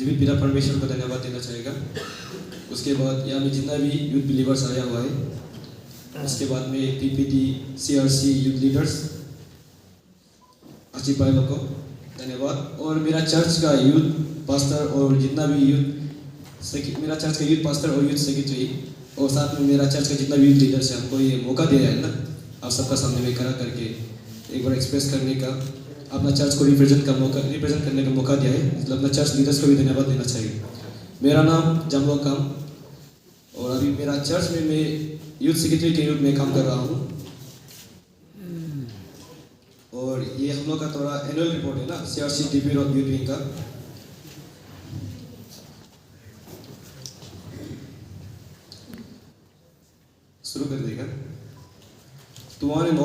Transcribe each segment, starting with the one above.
जीवित पिता परमेश्वर को धन्यवाद देना चाहेगा। उसके बाद यहाँ में जितना भी यूथ बिलीवर्स आया हुआ है, उसके बाद में टीपीटी सीआरसी यूथ लीडर्स अच्छी भाई लोग को धन्यवाद। और मेरा चर्च का यूथ पास्टर और जितना भी मेरा चर्च का यूथ पास्टर और यूथ सेक्रेटरी और साथ में मेरा चर्च का जितना भी यूथ लीडर्स है, हमको ये मौका दिया है ना आप सबका सामने में खड़ा करके एक बार एक्सप्रेस करने का, अपना चर्च को रिप्रेजेंट करने का मौका दिया है। मतलब अपना चर्च लीडर्स को भी धन्यवाद देना चाहिए। मेरा नाम जमलो काम और अभी मेरा चर्च में मैं यूथ सेक्रेटरी के रूप में काम कर रहा हूँ। और ये हम लोग का थोड़ा एनुअल रिपोर्ट है ना CRC TP road youth wing का। शुरू कर देगा। To one and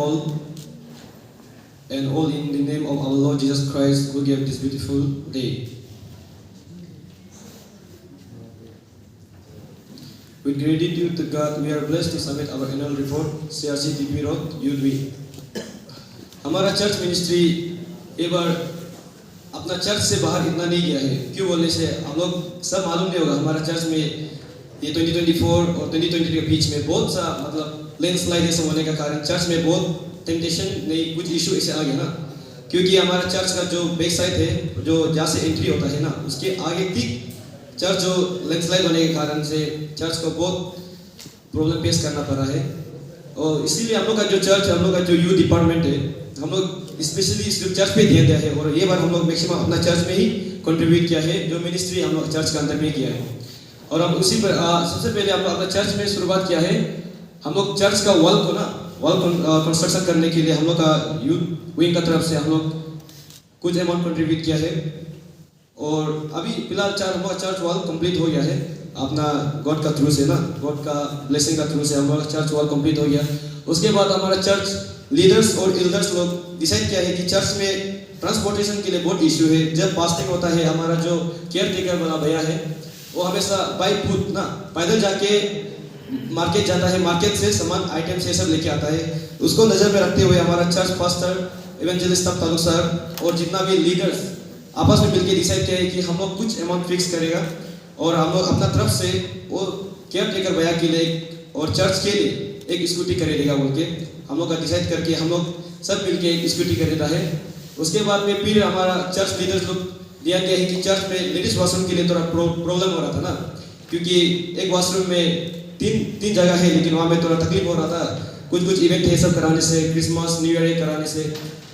all in the name of our Lord Jesus Christ who gave this beautiful day. With gratitude to God, we are blessed to submit our annual report, CRC TP Road Youth Week. हमारा church ministry एक बार अपना church से बाहर इतना नहीं गया है। क्यों बोलने से हम लोग सब मालूम नहीं होगा, हमारा चर्च में ये 2024 और 2023 के बीच में बहुत सा मतलब लैंडस्लाइड ऐसा होने का कारण चर्च में बहुत टेम्पटेशन नहीं कुछ इशू ऐसे आ गया ना। क्योंकि हमारा चर्च का जो बैक साइड है जो जहाँ से एंट्री होता है ना उसके आगे ठीक चर्च जो लैंडस्लाइड होने के कारण से चर्च को बहुत प्रॉब्लम फेस करना पड़ा है। और इसीलिए हम लोग का जो चर्च है, हम लोग का जो यूथ डिपार्टमेंट है, हम लोग स्पेशली सिर्फ चर्च पे ध्यान दिया है। और ये बार हम लोग मैक्सिमम अपना चर्च में ही कंट्रीब्यूट किया है, जो मिनिस्ट्री हम लोग चर्च के अंदर में किया है। और हम उसी पर सबसे पहले हम लोग अपना चर्च में शुरुआत किया है। हम लोग चर्च का वॉल कंस्ट्रक्शन करने के लिए हम लोग का यूथ विंग का तरफ से हम लोग कुछ अमाउंट कंट्रीब्यूट किया है। और अभी फिलहाल हमारा चर्च वॉल कंप्लीट हो गया है अपना गॉड का थ्रू से ना, गॉड का ब्लेसिंग का थ्रू से हमारा चर्च वॉल कंप्लीट हो गया। उसके बाद हमारा चर्च लीडर्स और एल्डर्स लोग डिसाइड किया है कि चर्च में ट्रांसपोर्टेशन के लिए बहुत इश्यू है। जब फास्टिंग होता है, हमारा जो केयर टेकर वाला भैया है वो हमेशा बाई फुट ना पैदल जाके मार्केट जाता है, मार्केट से सामान आइटम से सब लेके आता है। उसको नज़र में रखते हुए हमारा church pastor evangelist taluk sir और जितना भी लीडर्स आपस में मिलकर डिसाइड किया है कि हम लोग कुछ अमाउंट फिक्स करेगा और हम लोग अपना तरफ से वो केयर टेकर भैया के लिए और चर्च के लिए एक स्कूटी खरीदेगा बोल के हम लोग का डिसाइड करके हम लोग सब मिलके एक स्कूटी खरीदा है। उसके बाद में फिर हमारा चर्च लीडर्स लोग दिया गया है कि चर्च में लेडीज वॉशरूम के लिए थोड़ा प्रॉब्लम हो रहा था ना, क्योंकि एक वॉशरूम में तीन जगह है लेकिन वहाँ में थोड़ा तकलीफ हो रहा था। कुछ इवेंट है सब कराने से, क्रिसमस न्यू ईयर कराने से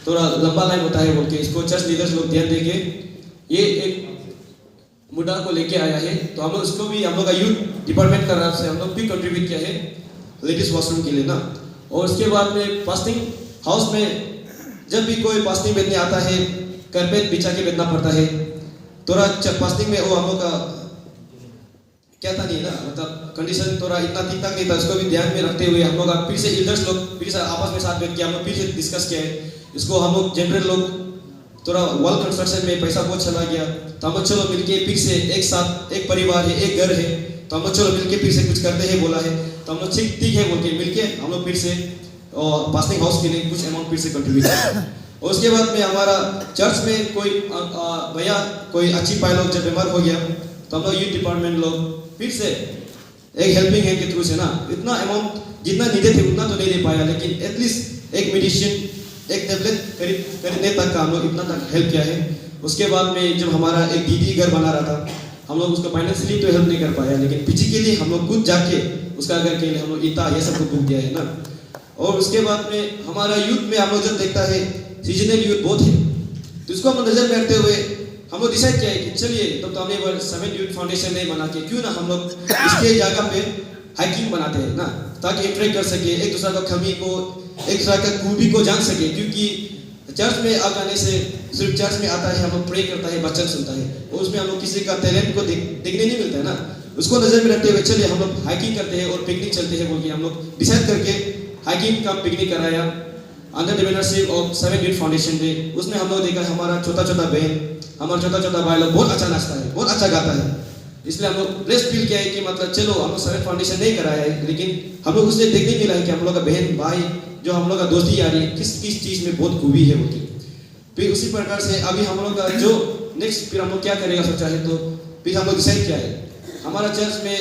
थोड़ा लंबा लाइन होता है बोल के इसको चर्च लीडर्स लोग ध्यान देके ये एक मुद्दा को लेके आया है। तो हम लोग इसको भी हम लोग का यूथ डिपार्टमेंट का तरफ से हम लोग भी कंट्रीब्यूट किया है लेडीज वॉशरूम के लिए ना। और उसके बाद में फास्टिंग हाउस में जब भी कोई फास्टिंग बैठने आता है कारपेट बिछा के बैठना पड़ता है। थोड़ा फास्टिंग में वो हम लोग का क्या था नहीं ना, मतलब कंडीशन थोड़ा इतना ठीक ठाक नहीं था। उसको भी ध्यान में रखते हुए हम लोग फिर से एल्डर्स लोग फिर से आपस में साथ बैठ के हम लोग फिर से डिस्कस किया है इसको। हम लोग जनरल लोग थोड़ा वॉल कंस्ट्रक्शन में पैसा बहुत चला गया तो हम लोग चलो मिलके फिर से एक साथ एक परिवार है एक घर है तो हम लोग चलो मिलके फिर से कुछ करते हैं बोला है। तो हम लोग ठीक है बोल के मिलके हम लोग फिर से फास्टिंग हाउस के लिए कुछ अमाउंट फिर से कंट्रीब्यूट किया। और उसके बाद में हमारा चर्च में कोई भैया कोई अच्छी पाई लोग जब बीमार हो गया तो हम लोग यूथ डिपार्टमेंट लोग फिर से एक हेल्पिंग हैंड के थ्रू से ना इतना अमाउंट जितना नीडे थे उतना तो नहीं दे पाया, लेकिन एटलीस्ट एक मेडिसिन एक टेबलेट खरीदने तक का हम लोग इतना तक हेल्प किया है। उसके बाद में जब हमारा एक दीदी घर बना रहा था हम लोग उसको फाइनेंशियली तो हेल्प नहीं कर पाया, लेकिन फिजिकली हम लोग खुद जाके उसका घर के लिए हम लोग इतना ये सब को बुक दिया है ना। और उसके बाद में हमारा यूथ में हम लोग जब देखता है सीजनल यूथ बहुत है तो उसको हम नजर में रखते हुए हम लोग डिसाइड किया है कि चलिए तब तो हमने एक बार समिट यूथ फाउंडेशन नहीं बना के क्यों ना हम लोग इसके जगह पे हाइकिंग बनाते हैं ना, ताकि इंटरेक्ट कर सके एक दूसरे का कमी को एक दूसरे का खूबी को जान सके। क्योंकि चर्च में आ जाने से सिर्फ चर्च में आता है हम लोग प्रे करता है वचन सुनता है और उसमें हम लोग किसी का टैलेंट को देखने नहीं मिलता है ना। उसको नजर में रखते हुए चलिए हम लोग हाइकिंग करते हैं और पिकनिक चलते हैं बोल के हम लोग डिसाइड करके हाइकिंग का पिकनिक कराया under the mentorship of summit youth foundation day. उसमें हम लोग देखा हमारा छोटा बहन हमारा छोटा भाई लोग बहुत अच्छा नाचता है बहुत अच्छा गाता है, इसलिए हम लोग ब्लेस्ड फील किया है कि मतलब चलो हम लोग समिट फाउंडेशन नहीं कराया है लेकिन हम लोग उससे देखने मिला है कि हम लोग का बहन भाई जो हम लोग का दोस्ती यारी किस चीज़ में बहुत खूबी है बोलती। फिर उसी प्रकार से अभी हम लोग का जो नेक्स्ट फिर हम लोग क्या करेगा सोचा है तो फिर हम लोग डिसाइड किया है हमारा चर्च में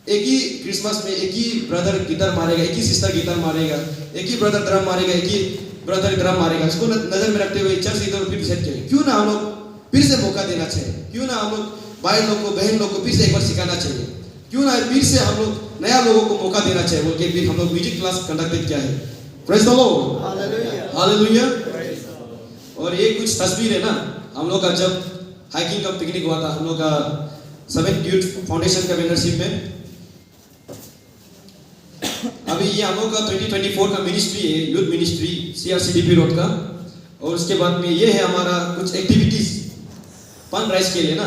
एक ही क्रिसमस में एक ही ब्रदर गिटार मारेगा, एक ही सिस्टर गिटार मारेगा, एक ही ब्रदर ड्रम मारेगा, एक ही ब्रदर ड्रम मारेगा। इसको नजर में रखते हुए चर्च लीडर फिर डिसाइड किया क्यों ना हम लोग फिर से मौका देना चाहिए, क्यों ना हम लोग भाई लोग को बहन लोग को फिर से एक बार सिखाना चाहिए, क्यों ना फिर से हम लोग नया लोगों को मौका देना चाहिए बोल के फिर हम लोग म्यूजिक क्लास कंडक्ट किया है। Praise the Lord, hallelujah. और ये कुछ तस्वीर है ना हम लोग का जब हाइकिंग का पिकनिक हुआ था हम लोग का 7th यूथ फाउंडेशन का मेंबरशिप में। अभी ये हम लोग का 2024 का मिनिस्ट्री है, यूथ मिनिस्ट्री CRCDP रोड का। और उसके बाद में ये है हमारा कुछ एक्टिविटीज फंड राइज के लिए ना।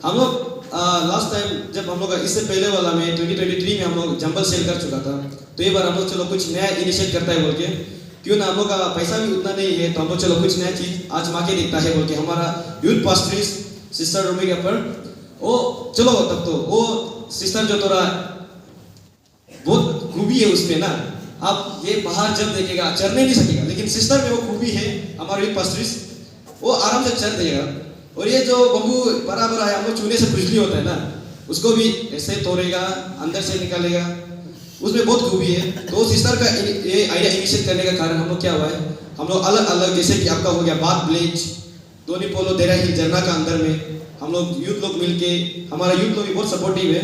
हम लोग लास्ट टाइम जब हम लोग इससे पहले वाला में 2023 में हम लोग जंबल सेल कर चुका था, तो ये बार हम लोग चलो कुछ नया इनिशिएट करता है बोल के, क्यों ना हम लोग का पैसा भी उतना नहीं है तो हम लोग चलो कुछ नया चीज आजमा के देखता है बोल के हमारा यूथ पास्टर्स सिस्टर रूमी के ऊपर वो चलो तब तो वो सिस्टर जो थोड़ा बहुत खूबी है उसमें ना, आप ये बाहर जब देखेगा चढ़ने नहीं सकेगा, लेकिन सिस्टर में वो खूबी है हमारे यूथ पास्टर्स वो आराम से चढ़ देगा। और ये जो बम्बू बड़ा बड़ा है हम लोग छूने से खुजली होता है ना, उसको भी ऐसे तोड़ेगा अंदर से निकालेगा, उसमें बहुत खूबी है। तो सिस्टर का ये आइडिया इनिशिएट करने का कारण हम लोग क्या हुआ है, हम लोग अलग अलग जैसे कि आपका हो गया बात विलेज दोनी पोलो देरा हिल झरना का अंदर में हम लोग यूथ लोग मिलके, हमारा यूथ लोग भी बहुत सपोर्टिव है,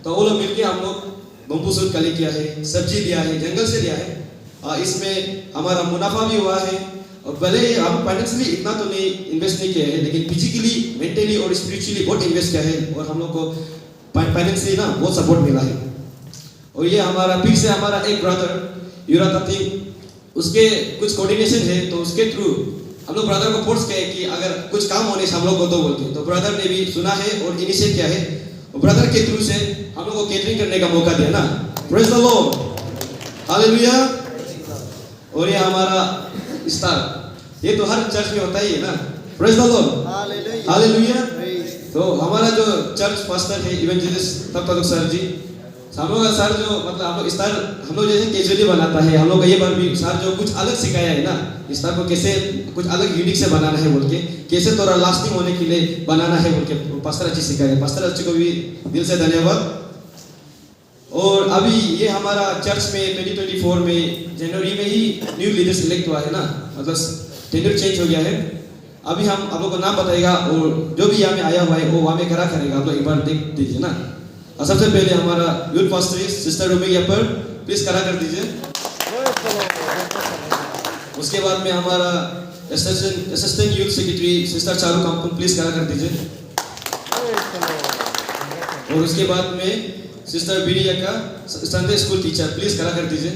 तो वो लोग मिलके हम लोग बम्बू सूट कलेक्ट किया है, सब्जी दिया है, जंगल से दिया है। इसमें हमारा मुनाफा भी हुआ है। और भले हम फाइनेंशियली इतना तो नहीं इन्वेस्ट नहीं किया है, लेकिन फिजिकली मेंटली और स्पिरिचुअली बहुत इन्वेस्ट किया है और हम लोग को फाइनेंशियली ना बहुत सपोर्ट मिला है। और ये हमारा फिर से हमारा एक ब्रदर यूराताती उसके कुछ कोऑर्डिनेशन है, तो उसके थ्रू हम लोग ब्रदर को फोर्स किया कि अगर कुछ काम होने से हम लोग को तो बोलते, तो ब्रदर ने भी सुना है और इनिशिएट किया है और ब्रदर के थ्रू से हम लोग को केटरिंग करने का मौका दिया ना। Praise the Lord, hallelujah. और ये हमारा स्टार ये तो हर चर्च में होता ही है ना। Praise the Lord, hallelujah. तो हमारा जो चर्च पास्टर है इवेंजलिस्ट तब तक सर जी, हम लोग का सर जो मतलब हम लोग स्टार हम लोग जैसे कैजुअली बनाता है, हम लोग का ये बार भी सर जो कुछ अलग सिखाया है ना, स्टार को कैसे कुछ अलग यूनिक से बनाना है बोल के, कैसे थोड़ा लास्टिंग होने के लिए बनाना है बोल के पास्टर अच्छी सिखाया है। पास्टर अच्छी को भी दिल से धन्यवाद। और अभी ये हमारा चर्च में 2024 में जनवरी में ही न्यू लीडर सिलेक्ट हुआ है ना, मतलब टेंडर चेंज हो गया है। अभी हम आप लोग को नाम बताएगा और जो भी यहाँ में आया हुआ है वो वहाँ में खड़ा करेगा, आप लोग एक बार देख दीजिए ना। और सबसे पहले हमारा यूथ पास्टर सिस्टर रूमी पर प्लीज खड़ा कर दीजिए। उसके बाद में हमारा assistant youth secretary sister Charu Kampun please खड़ा कर दीजिए। और उसके बाद में सिस्टर बीरिया का संडे स्कूल टीचर प्लीज खड़ा कर दीजिए।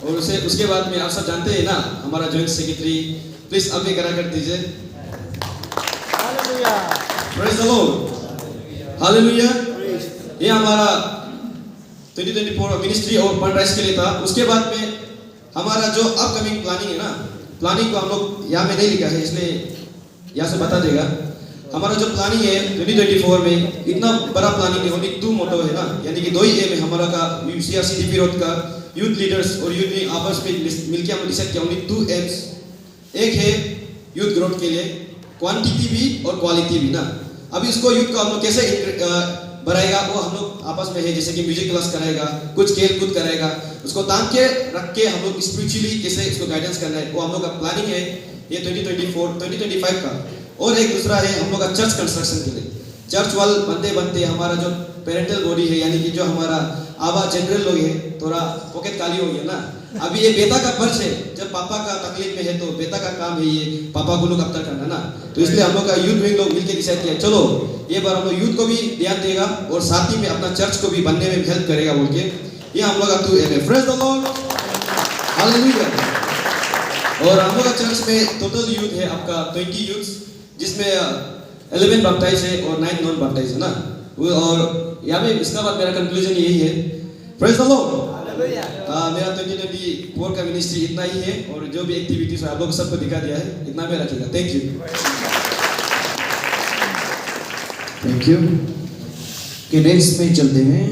और उसके बाद में आप सब जानते हैं ना हमारा जॉइंट सेक्रेटरी प्लीज अब भी खड़ा कर दीजिए। Praise the Lord, hallelujah. ये हमारा 2024 मिनिस्ट्री और फंड राइज के लिए था। उसके बाद में हमारा जो अपकमिंग प्लानिंग है ना, प्लानिंग को हम लोग यहाँ में नहीं लिखा है इसलिए यहाँ से बता देगा। हमारा जो प्लानिंग है 2024 में इतना बड़ा प्लानिंग है, ओनली 2 मोटो है ना, यानी कि 2 ही एम है हमारा का CRCDP रोड का यूथ लीडर्स और यूथ में आपस में मिलकर हम डिसाइड किया ओनली 2 एम्स। एक है यूथ ग्रोथ के लिए क्वांटिटी भी और क्वालिटी भी ना। अभी इसको यूथ को हम लोग कैसे बढ़ाएगा वो हम लोग आपस में है, जैसे कि म्यूजिक क्लास कराएगा, कुछ खेल कूद कराएगा, उसको तान के रख के हम लोग स्पिरिचुअली कैसे इसको गाइडेंस करना है वो हम लोग का प्लानिंग है ये 2024-2025 का। और एक दूसरा है हम लोग का चर्च कंस्ट्रक्शन के लिए। चर्च वाल बनते बनते हमारा जो पेरेंटल बॉडी है यानी कि जो हमारा आबा जनरल लोग है थोड़ा पॉकेट खाली हो गया ना। अभी ये बेटा का फर्ज है, जब पापा का तकलीफ में है तो बेटा का काम है ये पापा को लोग अब तक करना ना। तो इसलिए हम लोग का यूथ विंग लोग मिलकर डिसाइड किया चलो ये बार हम लोग यूथ को भी ध्यान देगा और साथ ही में अपना चर्च को भी बनने में हेल्प करेगा बोल के ये हम लोग का 2 एम है। Praise the Lord, hallelujah. और हम लोग का चर्च में टोटल यूथ है आपका 20 यूथ, जिसमें 11 बैप्टाइज है और 9 नॉन बैप्टाइज है ना। और यहाँ में इसका बाद मेरा कंक्लूजन यही है। प्रेज द लॉर्ड, मेरा 2024 का मिनिस्ट्री इतना ही है और जो भी एक्टिविटीज है आप लोग सबको दिखा दिया है, इतना में रखिएगा। Thank you. Thank you. Next में चलते हैं।